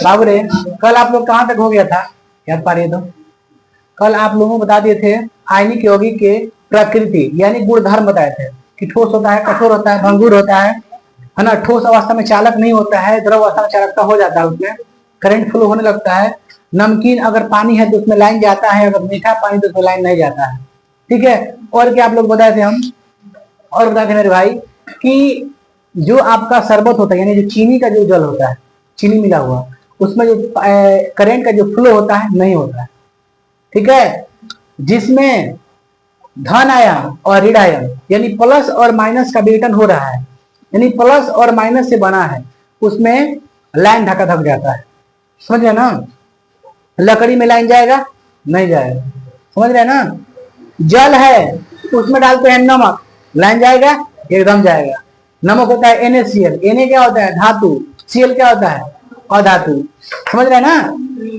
बाबू रे, कल आप लोग कहाँ तक हो गया था, याद पा रही तो? कल आप लोगों को बता दिए थे आयनिक यौगिक के प्रकृति यानी गुण धर्म बताए थे कि ठोस होता है, कठोर होता है, भंगुर होता है ना। ठोस अवस्था में चालक नहीं होता है, द्रव अवस्था में चालकता हो जाता है, उसमें करंट फ्लो होने लगता है। नमकीन अगर पानी है तो उसमें लाइन जाता है, अगर मीठा पानी तो उसमें लाइन नहीं जाता है। ठीक है। और क्या आप लोग बताए थे हम, और बताए थे मेरे भाई कि जो आपका शरबत होता है यानी जो चीनी का जो जल होता है, चीनी मिला हुआ, उसमें जो करंट का जो फ्लो होता है नहीं होता है। ठीक है। जिसमें धन आयन और ऋण आयन यानी प्लस और माइनस का विघटन हो रहा है, यानी प्लस और माइनस से बना है, उसमें लाइन धक्का धक जाता है। समझ रहे ना? लकड़ी में लाइन जाएगा? नहीं जाएगा। समझ रहे ना? जल है उसमें डालते हैं नमक, लाइन जाएगा? एकदम जाएगा। नमक होता है NaCl, Na क्या होता है? धातु, Cl क्या होता है? अधातु। समझ रहे ना?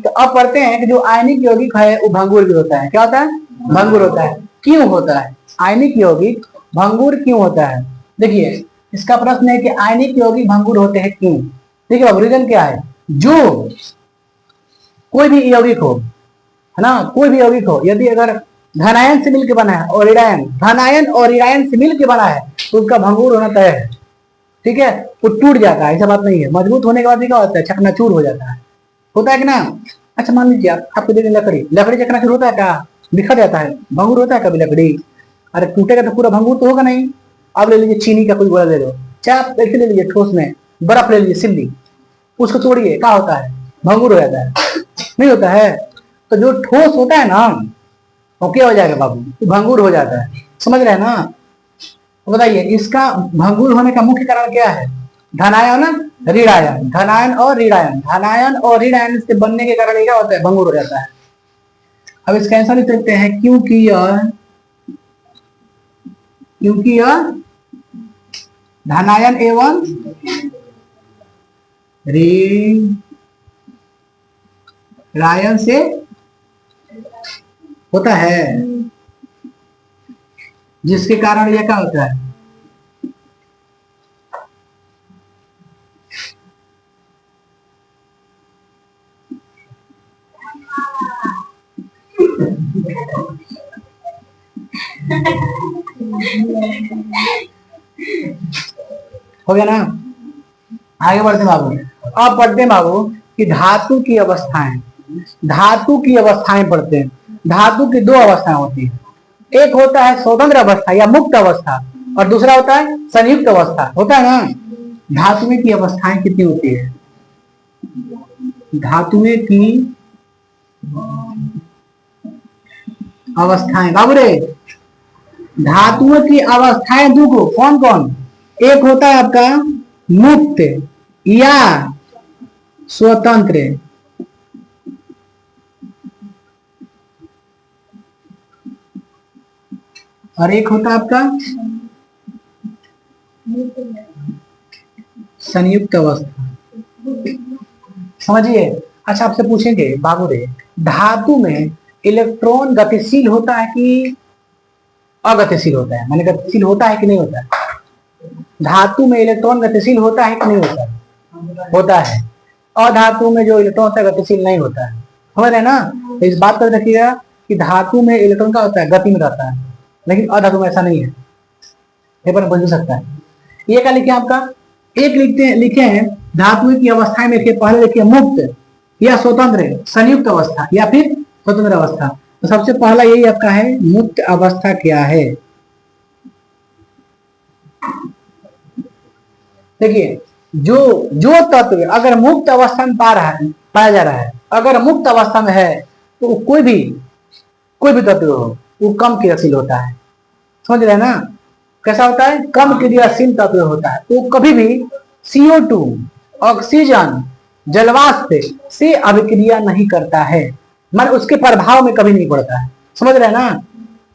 तो अब पढ़ते हैं कि जो आयनिक यौगिक है वो भंगुर भी होता है। क्या होता है? भंगुर होता है। क्यों होता है आयनिक यौगिक भंगुर क्यों होता है? देखिए, इसका प्रश्न है कि आयनिक यौगिक भंगुर होते हैं क्यों। देखिए अब रीजन क्या है, जो कोई भी यौगिक हो, है ना, कोई भी यौगिक हो, यदि अगर धनायन से मिलकर बना है और ऋणायन, धनायन और ऋणायन से मिलकर बना है तो उसका भंगुर होना तय है। ठीक है। वो टूट जाता है, ऐसा बात नहीं है। मजबूत होने के बाद भी क्या होता है? चकनाचूर हो जाता है। होता है कि ना? अच्छा मान लीजिए आपको देखें लकड़ी, लकड़ी चकनाचूर होता है क्या? बिखर जाता है, भंगुर होता है कभी लकड़ी? अरे टूटेगा तो पूरा भंगुर तो होगा नहीं। अब ले लीजिए चीनी का कोई गोला ले लो, चाहे आप ऐसे ले लीजिए ठोस में, बर्फ ले लीजिए सिल्ली, उसको तोड़िए, क्या होता है? भंगुर हो जाता है, नहीं होता है? तो जो ठोस होता है ना वो क्या हो जाएगा बाबू? भंगुर हो जाता है। समझ रहे हैं ना? तो बताइए इसका भंगुर होने का मुख्य कारण क्या है? धनायन ऋणायन, धनायन और ऋणायन, धनायन और ऋणायन से बनने के कारण क्या होता है? भंगुर हो जाता है। अब इसका आंसर लिख सकते हैं क्योंकि यह धनायन एवं ऋणायन से होता है, जिसके कारण यह क्या होता है? हो गया ना? आगे बढ़ते बाबू। अब पढ़ते बाबू कि धातु की अवस्थाएं, धातु की अवस्थाएं पढ़ते हैं। धातु की दो अवस्थाएं होती है, एक होता है स्वतंत्र अवस्था या मुक्त अवस्था, और दूसरा होता है संयुक्त अवस्था। होता है ना? धातुएं की अवस्थाएं कितनी होती है? धातुएं की अवस्थाएं बाबू रे, धातुओं की अवस्थाएं दो को, कौन कौन? एक होता है आपका मुक्त या स्वतंत्र, और एक होता है आपका संयुक्त अवस्था। समझिए। अच्छा आपसे पूछेंगे बाबू रे, धातु में इलेक्ट्रॉन गतिशील होता है कि अगतिशील होता है? माने गतिशील होता है कि नहीं होता है? धातु में इलेक्ट्रॉन गतिशील होता है कि नहीं होता है? होता है। अधातु में जो इलेक्ट्रॉन होता है गतिशील नहीं होता है। समझ रहे हैं ना? तो इस बात पर रखिएगा कि धातु में इलेक्ट्रॉन का होता है, गति में रहता है, लेकिन अधातु में ऐसा नहीं है। पेपर में बन सकता है। ये क्या लिखे आपका? एक लिखे हैं धातु की अवस्थाएं में, लिखिए पहले लिखिए मुक्त या स्वतंत्र, संयुक्त अवस्था या फिर स्वतंत्र अवस्था। तो सबसे पहला यही आपका है, मुक्त अवस्था क्या है? देखिए जो जो तत्व अगर मुक्त अवस्था में पाया जा रहा है, अगर मुक्त अवस्था में है तो कोई भी तत्व हो वो कम क्रियाशील होता है। समझ रहे हैं ना? कैसा होता है? कम क्रियाशील तत्व होता है। वो कभी भी CO2 ऑक्सीजन जलवाष्प से अभिक्रिया नहीं करता है, मन उसके प्रभाव में कभी नहीं पड़ता है। समझ रहे हैं ना?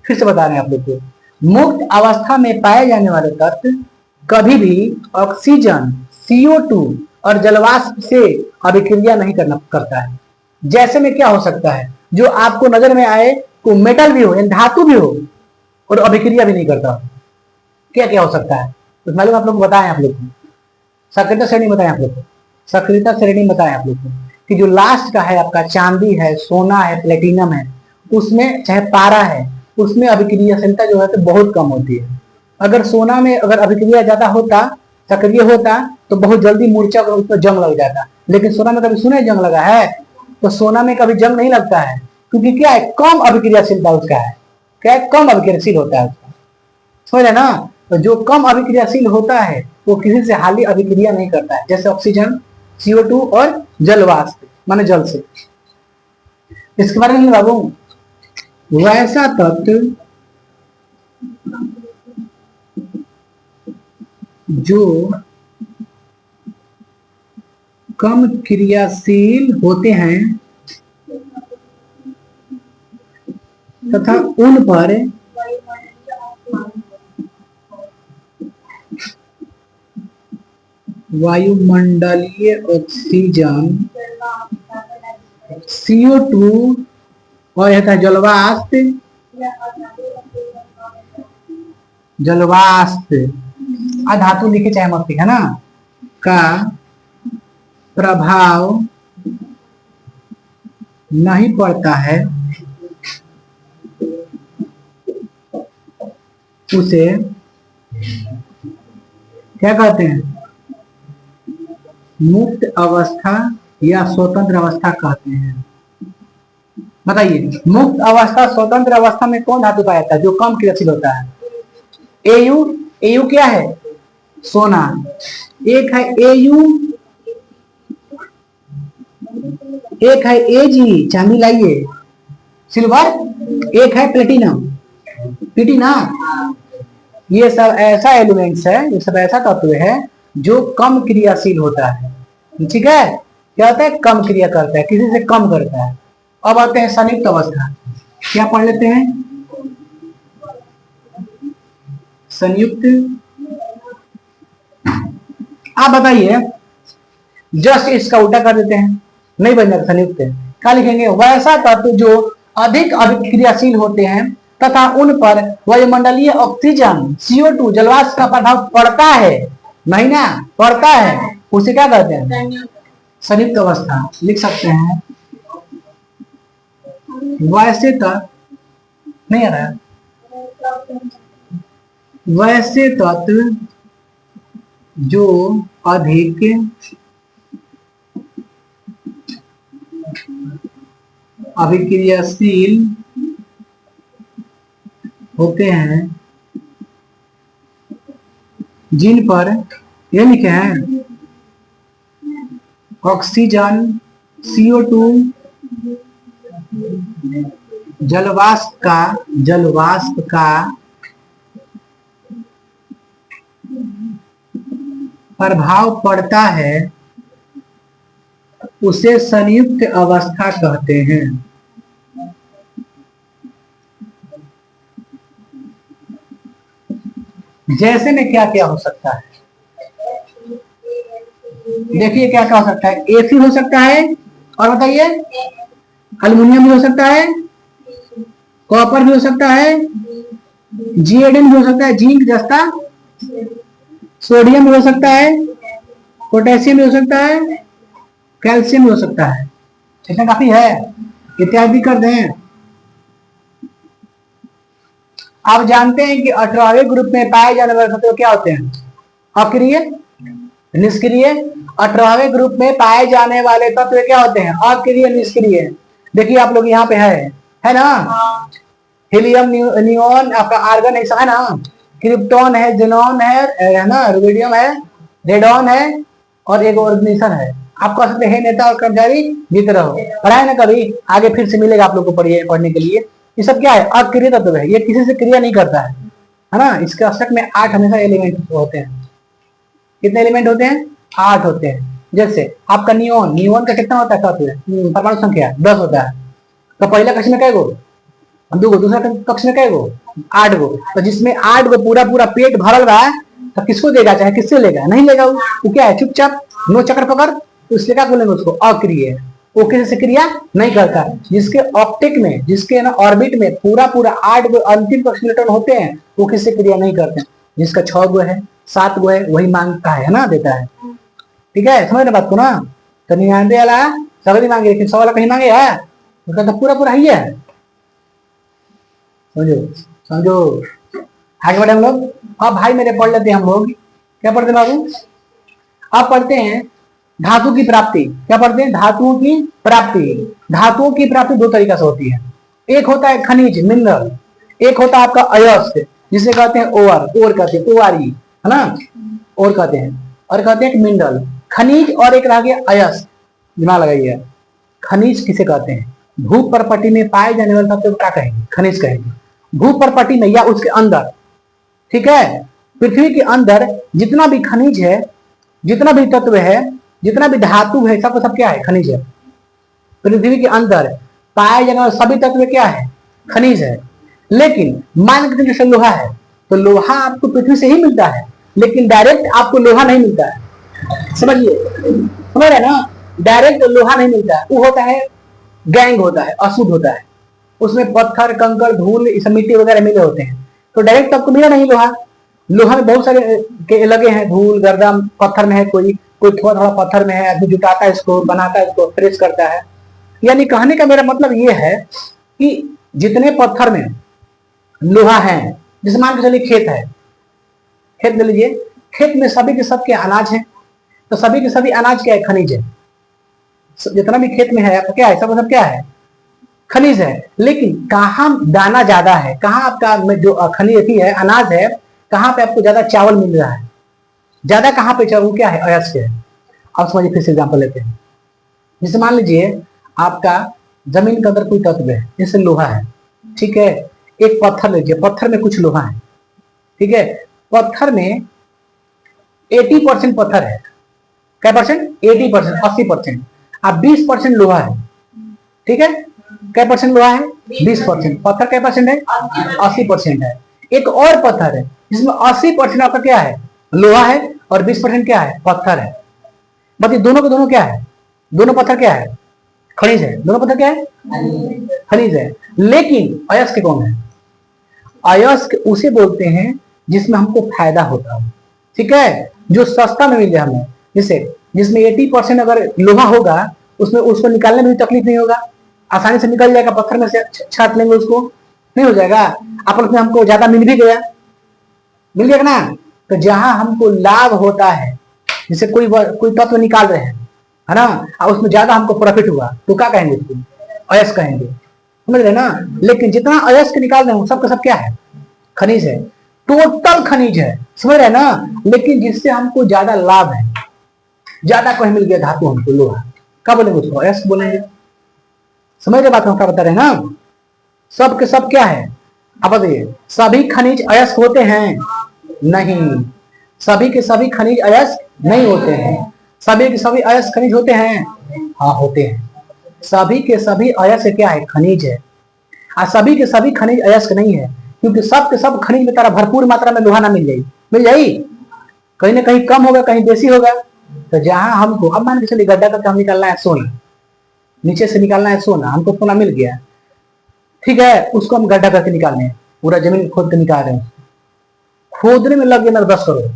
फिर से बता रहे हैं आप लोग को, मुक्त अवस्था में पाए जाने वाले तत्व कभी भी ऑक्सीजन, CO2 और जलवाष्प से अभिक्रिया नहीं करता है। जैसे में क्या हो सकता है, जो आपको नजर में आए को मेटल भी हो या धातु भी हो और अभिक्रिया भी नहीं करता। क्या क्या हो सकता है? तो मालूम आप लोग को बताएं, आप लोग को सेकेंड श्रेणी बताएं आप लोग को। सक्रियता श्रेणी बताएं आप लोग को कि जो लास्ट का है आपका चांदी है, सोना है, प्लेटिनम है, उसमें चाहे पारा है, उसमें अभिक्रियाशीलता जो है तो बहुत कम होती है। अगर सोना में अगर अभिक्रिया ज्यादा होता, सक्रिय होता, तो बहुत जल्दी मूर्छा उस पर जंग लग जाता। लेकिन सोना में कभी सुने जंग लगा है? तो सोना में कभी जंग नहीं लगता है, क्योंकि क्या है, कम अभिक्रियाशीलता उसका है। क्या है? कम अभिक्रियाशील होता है उसका, समझ रहे ना। तो जो कम अभिक्रियाशील होता है वो किसी से हाली अभिक्रिया नहीं करता है, जैसे ऑक्सीजन, CO2 और जलवाष्प माने जल से। इसके बारे में बाबू, वैसा तत्व जो कम क्रियाशील होते हैं तथा उन पर वायुमंडलीय ऑक्सीजन, CO2 और यह जलवाष्प, जलवाष्प धातु लिखे चाहे मत लिखे ना, का प्रभाव नहीं पड़ता है, उसे क्या कहते हैं? मुक्त अवस्था या स्वतंत्र अवस्था कहते हैं। बताइए, मुक्त अवस्था स्वतंत्र अवस्था में कौन धातु पाया जाता है जो कम क्रियाशील होता है? Au, Au क्या है? सोना। एक है Au, एक है Ag, चांदी लाइए, सिल्वर, एक है प्लेटिनम, पीटी ना। ये सब ऐसा एलिमेंट्स है, ये सब ऐसा तत्व है जो कम क्रियाशील होता है। ठीक है, क्या होता है? कम क्रिया करता है, किसी से कम करता है। अब आते हैं संयुक्त अवस्था, क्या पढ़ लेते हैं? संयुक्त। आप बताइए, जस्ट इसका उल्टा कर देते हैं, नहीं बन जाता संयुक्त। क्या लिखेंगे? वैसा तत्व जो अधिक अभिक्रियाशील होते हैं तथा उन पर वायुमंडलीय ऑक्सीजन, CO2 जलवाष्प का प्रभाव पड़ता है, नहीं ना, पड़ता है, उसे क्या कहते हैं? संयुक्त अवस्था। लिख सकते हैं वैसे तत्व, नहीं आ रहा है, वैसे तत्व जो अधिक अभिक्रियाशील होते हैं, जिन पर ये लिखे हैं ऑक्सीजन, CO2 जलवाष्प का प्रभाव पड़ता है, उसे संयुक्त अवस्था कहते हैं। जैसे में क्या क्या हो सकता है? देखिए क्या क्या हो सकता है? AC हो सकता है, और बताइए, अल्युमिनियम भी हो सकता है, कॉपर भी हो सकता है, Zn भी हो सकता है, जिंक जस्ता, सोडियम भी हो सकता है, पोटेशियम भी हो सकता है, कैल्शियम भी हो सकता है। इतना काफी है, इत्यादि कर दें। आप जानते हैं कि 18वें ग्रुप में पाए जाने वाले तत्व क्या होते हैं? अक्रिय, निष्क्रिय। 18वें ग्रुप में पाए जाने वाले तत्व क्या होते हैं? अक्रिय, निष्क्रिय। देखिए आप लोग यहाँ पे है ना, हीलियम, नियोन, आपका आर्गन है ना, क्रिप्टॉन है, जेनॉन है ना, रुबिडियम है, रेडॉन है, और एक ऑर्गेनिजम है। आप कह सकते हैं नेता और कर्मचारी जीत रहो, पढ़ाए ना कभी, आगे फिर से मिलेगा आप लोग को पढ़ने के लिए। ये सब क्या है? अक्रिय तत्व है, ये किसी से क्रिया नहीं करता है ना। इसके अष्टक में 8 हमेशा एलिमेंट होते हैं। कितने एलिमेंट होते हैं? 8 होते हैं। जैसे आपका नियोन, नियोन का कितना होता है तत्व? परमाणु संख्या 10 होता है। तो पहला कक्ष में कै गो? 2 गो। दूसरा कक्ष में कै गो? 8 गो। तो जिसमें 8 गो पूरा पूरा पेट भरल रहा है, तो किसको देगा? चाहे किससे लेगा? नहीं लेगा। वो क्या है? चुपचाप नो चक्कर पकड़, इसलिए क्या बोलेंगे उसको? अक्रिय। वो किसी से क्रिया नहीं करता। जिसके ऑप्टिक में, जिसके ना ऑर्बिट में पूरा पूरा 8 गो अंतिम कक्ष इलेक्ट्रॉन होते हैं, वो किसी से क्रिया नहीं करते। जिसका 6 गो है, 7 गो है, वही मांगता है ना, देता है। ठीक है, समझ रहे बात को ना। तो 99 वाला सगली मांगे, लेकिन 100 वाला कहीं मांगे है, उसका तो पूरा पूरा ही है। समझो समझो, आगे बढ़े हम लोग। अब भाई मेरे पढ़ लेते हैं हम लोग, क्या पढ़ते बाबू? अब पढ़ते हैं धातु की प्राप्ति। क्या पढ़ते हैं? धातुओं की प्राप्ति। धातुओं की प्राप्ति दो तरीका से होती है। एक होता है खनिज मिनरल, एक होता है आपका अयस्क, जिसे कहते हैं ओर कहते हैं, ओआरई है ना, और कहते हैं, और कहते हैं मिनरल। खनिज और एक रह गया अयस्क। दिमाग लगाइए, खनिज किसे कहते हैं? भू परपटी में पाए जाने वाले तत्व क्या कहेंगे? खनिज कहेंगे। भू परपटी में या उसके अंदर, ठीक है, पृथ्वी के अंदर जितना भी खनिज है, जितना भी तत्व है, जितना भी धातु है, सब सब क्या है? खनिज है। पृथ्वी के अंदर पाए जाने वाले सभी तत्व क्या है? खनिज है। लेकिन मान के जैसे लोहा है, तो लोहा आपको पृथ्वी से ही मिलता है, लेकिन डायरेक्ट आपको लोहा नहीं मिलता है। समझिए, समझ रहे ना, डायरेक्ट लोहा नहीं मिलता है, वो होता है गैंग, होता है अशुद्ध होता है, उसमें पत्थर कंकड़ धूल मिट्टी वगैरह मिले होते हैं, तो डायरेक्ट आपको मिला नहीं लोहा। लोहा में बहुत सारे के लगे हैं, धूल गर्दा पत्थर में है, कोई थोड़ा थोड़ा पत्थर में है, आदमी जुटाता है इसको, बनाता है इसको, फ्रेश करता है। यानी कहने का मेरा मतलब ये है कि जितने पत्थर में लोहा है, जैसे मान के चलिए खेत है, खेत ले लीजिए, खेत में सभी के सब के अनाज है, तो सभी के सभी अनाज क्या है? खनिज है। जितना भी खेत में है आपका क्या है? सब क्या है? खनिज है। लेकिन कहाँ दाना ज्यादा है, कहाँ आपका जो खनिज है, अनाज है, कहाँ पे आपको ज्यादा चावल मिल रहा है, ज्यादा कहाँ पे चावल? क्या है? अयस्क है। अब समझिए, फिर से एग्जाम्पल लेते हैं। जैसे मान लीजिए आपका जमीन के अंदर कोई तत्व है, जैसे लोहा है, ठीक है, एक पत्थर लीजिए, पत्थर में कुछ लोहा है, ठीक है, पत्थर में 80% पत्थर है। क्या परसेंट? 80%, 80%। अब 20% लोहा है, ठीक है, क्या परसेंट लोहा है? 20%। पत्थर क्या परसेंट है? 80% है। एक और पत्थर है जिसमें 80% आपका क्या है? लोहा है, और 20% क्या है? पत्थर है। बताइए, दोनों के दोनों क्या है? दोनों पत्थर क्या है? खनिज है। दोनों पत्थर क्या है? खनिज है। लेकिन अयस्क कौन है? अयस्क उसे बोलते हैं जिसमें हमको फायदा होता है, ठीक है, जो सस्ता में मिल जाए हमें। जैसे जिसमें 80% अगर लोहा होगा, उसमें उसको निकालने में भी तकलीफ नहीं होगा, आसानी से निकल जाएगा। पत्थर में से छाट लेंगे उसको, नहीं हो जाएगा। अपन में हमको ज्यादा मिल भी गया, मिल गया ना। तो जहां हमको लाभ होता है, जैसे कोई तत्व निकाल रहे हैं, है ना, और उसमें ज्यादा हमको प्रॉफिट हुआ, तो क्या कहेंगे? उसको अयस्क कहेंगे। समझ रहे ना। लेकिन जितना अयस्क निकाल रहे हैं, सब का सब क्या है? खनिज है। टोटल खनिज है, समझ रहे ना। लेकिन जिससे हमको ज्यादा लाभ है, ज्यादा कोई मिल गया धातु हमको, लोहा, क्या बोलेंगे? उसको अयस्क बोलेंगे। समझ रहे बात हम क्या बता रहे हैं ना। सब के सब क्या है? आप बताइए, सभी खनिज अयस्क होते हैं? नहीं, सभी के सभी खनिज अयस्क नहीं होते हैं। सभी के सभी अयस्क खनिज होते हैं? हाँ, होते हैं। सभी के सभी अयस्क क्या है? खनिज है। और सभी के सभी खनिज अयस्क नहीं है, क्योंकि सब के सब खनिज में तारा भरपूर मात्रा में लोहा ना मिल जाए, मिल जाए, कहीं ना कहीं कम होगा, कहीं बेसी होगा। तो जहां हमको, अब मान के चलिए गड्ढा करके हम निकालना है सोना, नीचे से निकालना है सोना, हमको सोना मिल गया, ठीक है, उसको हम गड्ढा करके निकालने हैं, पूरा जमीन खोद के निकाल रहे हैं। खोदने में लग गया 10 करोड़,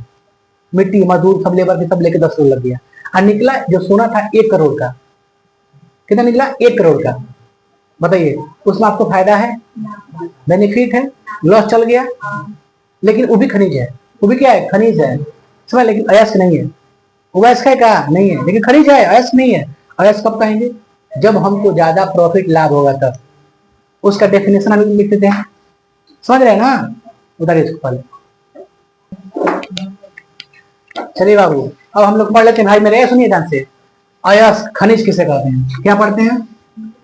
मिट्टी मजदूर सब लेबर के सब लेके 10 करोड़ लग गया, और निकला जो सोना था 1 करोड़ का। कितना निकला? 1 करोड़ का। बताइए, उसमें आपको फायदा है? बेनिफिट है? लॉस चल गया? लेकिन वो भी खनिज है, वो भी क्या है? खनिज है। समझ, लेकिन अयस्क नहीं है। वो अयस्क है क्या? नहीं है, लेकिन खनिज है, अयस्क नहीं है। अयस्क कब कहेंगे? जब हमको ज्यादा प्रॉफिट लाभ होगा तब। उसका डेफिनेशन हम लिख देते हैं, समझ रहे हैं ना। उधर इसको पहले चलिए बाबू, अब हम लोग पढ़ लेते हैं। भाई मेरे सुनिए ध्यान से, अयस्क खनिज किसे कहते हैं? क्या पढ़ते हैं?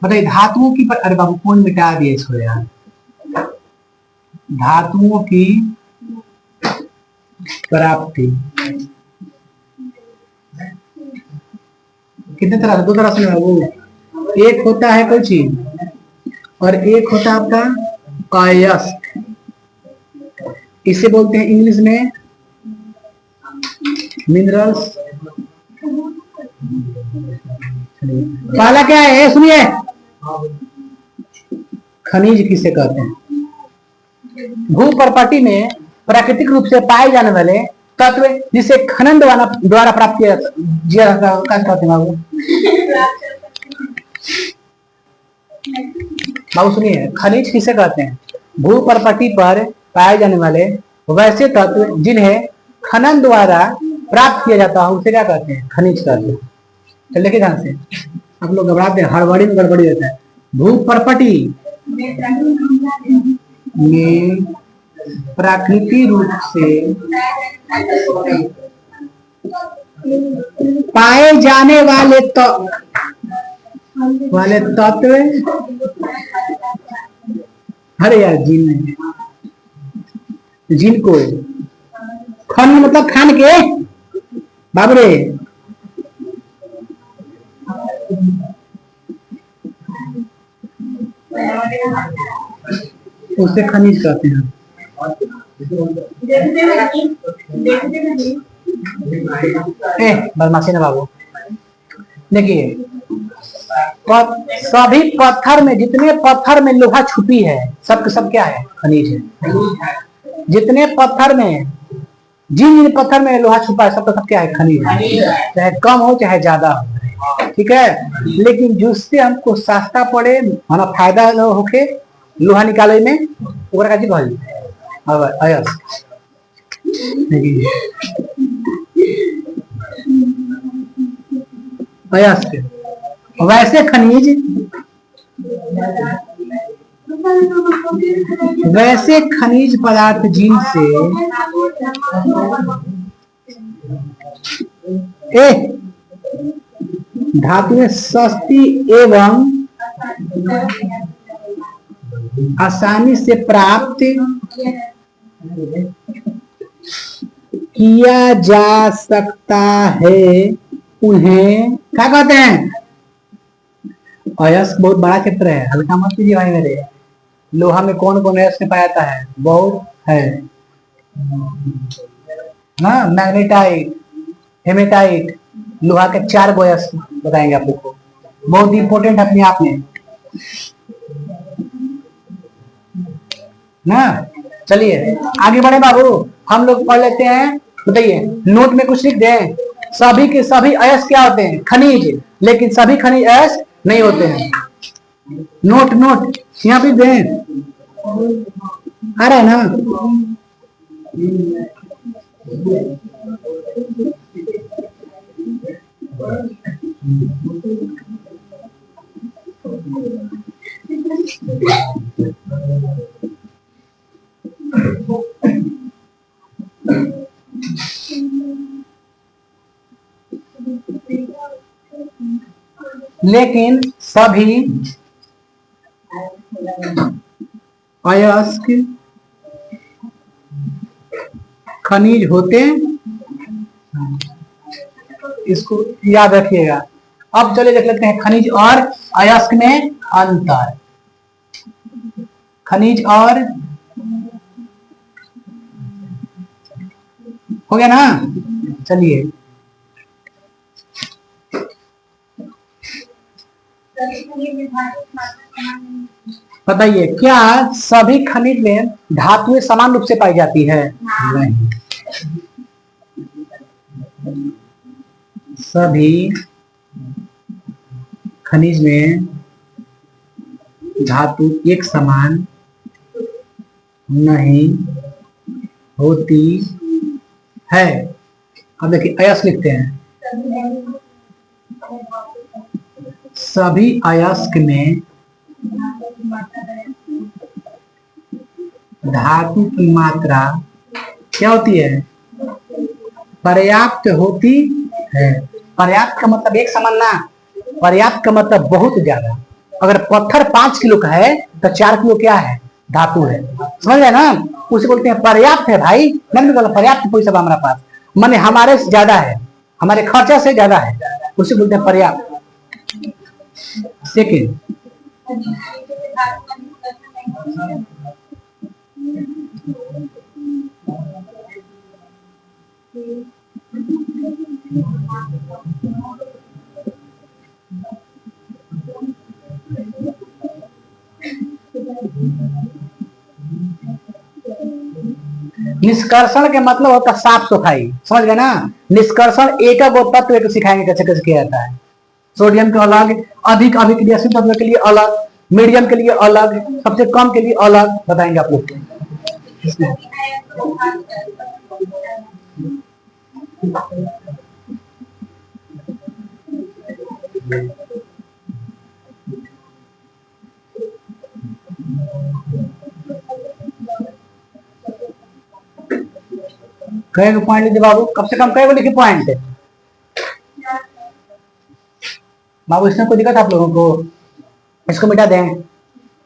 बताइए, धातुओं की अरे बाबू कौन मिटा दिए इसको यार। धातुओं की प्राप्ति कितने तरह से? 2 तरह से बाबू। एक होता है कोई चीज, और एक होता है आपका अयस्क। इसे बोलते हैं इंग्लिश में मिनरल्स। पहला क्या है सुनिए, खनिज किसे कहते हैं? भू प्रपटी में प्राकृतिक रूप से पाए जाने वाले तत्व जिसे खनन द्वारा प्राप्त किया जाता है, क्या कहते हैं बाबू? बाबू सुनिए, खनिज किसे कहते हैं? भू परपटी पर पाए जाने वाले वैसे तत्व जिन्हें खनन द्वारा प्राप्त किया जाता है उसे क्या कहते हैं? खनिज कहते हैं। चल देखिए ध्यान से, आप लोग घबराते हैं, हड़बड़ी में गड़बड़ी होता है। भू परपटी में प्राकृतिक रूप से पाए जाने वाले तत्व, अरे यार जिनको खन मतलब खान के बाबरे, उसे खनिज कहते हैं। बदमाशी ना बाबू। देखिए, सभी पत्थर में, जितने पत्थर में लोहा छुपी है, सब सब क्या है? खनिज है। जितने पत्थर में, जिन पत्थर में लोहा छुपा है, सब सब क्या है? खनिज है। चाहे कम हो चाहे ज्यादा हो, ठीक है। लेकिन जिससे हमको सस्ता पड़े, हमारा फायदा होके लोहा निकाले में, ओकरा का जी कहल अयस्क। अयस्क वैसे खनिज, वैसे खनिज पदार्थ जिनसे धातुएं सस्ती एवं आसानी से प्राप्त किया जा सकता है, उन्हें क्या कहते हैं? अयस्क बहुत बड़ा क्षेत्र है, हल्का मत कीजिए भाई मेरे। लोहा में कौन कौन अयस्क पाया जाता है? बहुत है ना, मैग्नेटाइट, हेमेटाइट, लोहा के 4 गो अयस्क बताएंगे आप लोग को, बहुत इंपॉर्टेंट अपने आप में ना। चलिए आगे बढ़े बाबू, हम लोग पढ़ लेते हैं। बताइए, नोट में कुछ लिख दें। सभी के सभी अयस्क क्या होते हैं? खनिज, लेकिन सभी खनिज अयस्क नहीं होते हैं। नोट नोट यहाँ पे दें, आ रहा है ना? लेकिन सभी अयस्क खनिज होते, इसको याद रखिएगा। अब चलिए देख लेते हैं खनिज और अयस्क में अंतर। खनिज और, हो गया ना? चलिए बताइए, क्या सभी खनिज में धातुएं समान रूप से पाई जाती है? नहीं। सभी खनिज में धातु एक समान नहीं होती है। अब देखिए अयस्क लिखते हैं। सभी अयस्क में धातु की मात्रा क्या होती है? पर्याप्त होती है। पर्याप्त का मतलब एक समान ना, पर्याप्त का मतलब बहुत ज्यादा। अगर पत्थर 5 किलो का है तो 4 किलो क्या है? धातु है। समझ रहे ना? उसे बोलते हैं पर्याप्त है भाई। मैंने बोला पर्याप्त पैसा हमारा पास, माने हमारे से ज्यादा है, हमारे खर्चा से ज्यादा है, उसे बोलते हैं पर्याप्त। सेकेंड, निष्कर्षण के मतलब होता है साफ सफाई, समझ गए ना। निष्कर्षण एक तत्व को सिखाएंगे कैसे कैसे किया जाता है। सोडियम के अलग, अधिक अभिक्रियाशील तत्व के लिए अलग, मीडियम के लिए अलग, सबसे कम के लिए अलग बताएंगे आप लोग को। कई पॉइंट लिखे बाबू, कम से कम कई को लिखे पॉइंट बाबू। इसमें कोई दिक्कत आप लोगों को? इसको मिटा दें,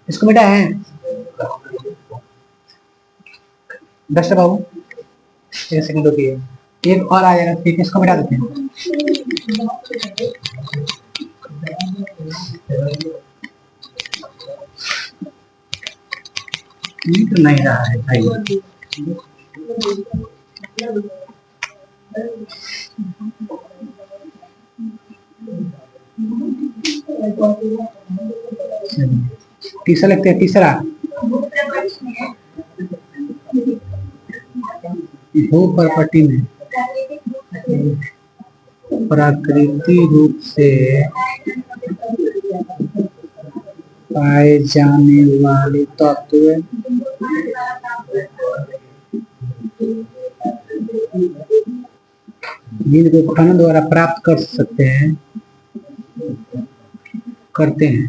इसको मिटा है 10 बाबू, 1 सेकंड रुकिए, एक और आ जाएगा, ठीक है इसको मिटा देते हैं। ये तो नहीं रहा है भाई, तीसरा लगते हैं, तीसरा भू प्रॉपर्टी में प्राकृतिक रूप से पाए जाने वाले तत्व जिनको खनन द्वारा प्राप्त कर सकते हैं, करते हैं।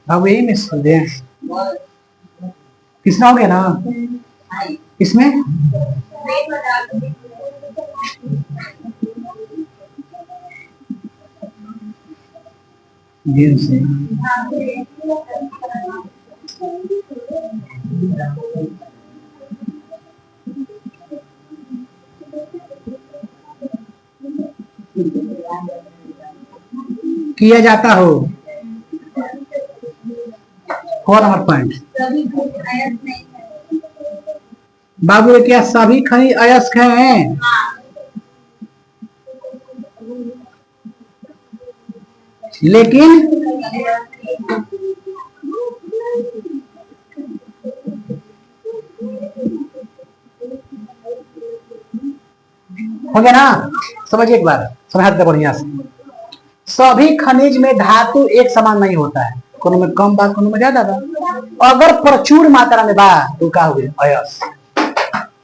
अब यही में समझे, किसना हो गया ना इसमें? से किया जाता हो। 4 नंबर पॉइंट बाबू, क्या सभी खनिज अयस्क हैं? लेकिन हो गया ना, समझिए एक बार, समझते बढ़िया से। सभी खनिज में धातु एक समान नहीं होता है, कोनो में कम बा, कोनो में ज्यादा बा। अगर प्रचुर मात्रा में बा तो क्या हुए? अयस्क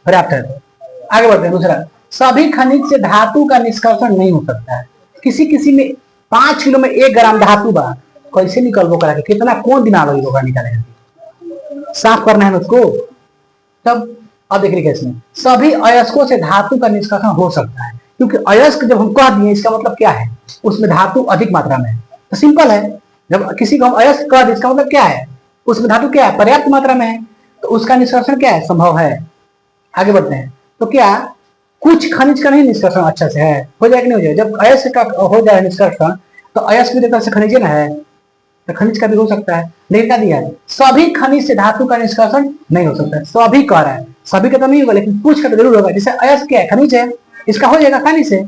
पर्याप्त है। आगे बढ़ते हैं। दूसरा, सभी खनिज से धातु का निष्कर्षण नहीं हो सकता है। किसी किसी में 5 किलो में 1 ग्राम धातु बा, कैसे निकलबो करा के? कितना कौन दिमाग होगा निकालेगा? साफ करना है उसको तब। अब देखिए कैसे सभी अयस्कों से धातु का निष्कर्षण हो सकता है, क्योंकि अयस्क जब हम कह दिए इसका मतलब क्या है? उसमें धातु अधिक मात्रा में है। तो सिंपल है, जब किसी को हम अयस्क कह दें इसका मतलब क्या है? उसमें धातु क्या है? पर्याप्त मात्रा में है, तो उसका निष्कर्षण क्या है? संभव है। आगे बढ़ते हैं। तो क्या कुछ खनिज का नहीं निष्कर्षण अच्छा से है? हो जाए कि नहीं हो जाए? जब अयस्क का हो जाए निष्कर्षण तो अयस्क भी से खनिज ना है, तो खनिज का भी हो सकता है। लेकिन क्या दिया है? सभी खनिज से धातु का निष्कर्षण नहीं हो सकता है। सभी कह रहा है, सभी का तो नहीं होगा, लेकिन कुछ का तो जरूर होगा। जैसे अयस्क क्या है? खनिज है, इसका हो जाएगा खनिज से।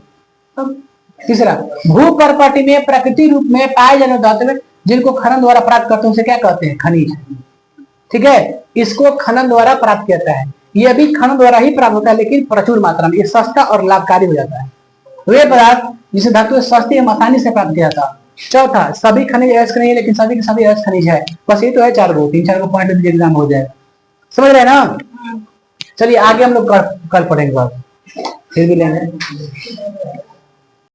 तीसरा, भू प्रॉपर्टी में प्राकृतिक रूप में पाए जाने वाले धातु जिनको खनन द्वारा प्राप्त करते हैं उसे क्या कहते हैं? खनिज। ठीक है, इसको खनन द्वारा प्राप्त किया जाता है। यह भी खनन द्वारा ही प्राप्त होता है, लेकिन प्रचुर मात्रा में। ये सस्ता और लाभकारी हो जाता है। वे पदार्थ जिसे धातु सस्ती एवं आसानी से प्राप्त किया जाता है। चौथा, सभी खनिज अयस्क नहीं है, लेकिन सभी के सभी अयस्क खनिज है। बस ये तो है 4 गो, 3-4 गो पॉइंट एग्जाम हो जाएगा। समझ रहे हैं ना? चलिए आगे हम लोग कल पढ़ेंगे, फिर भी लेंगे।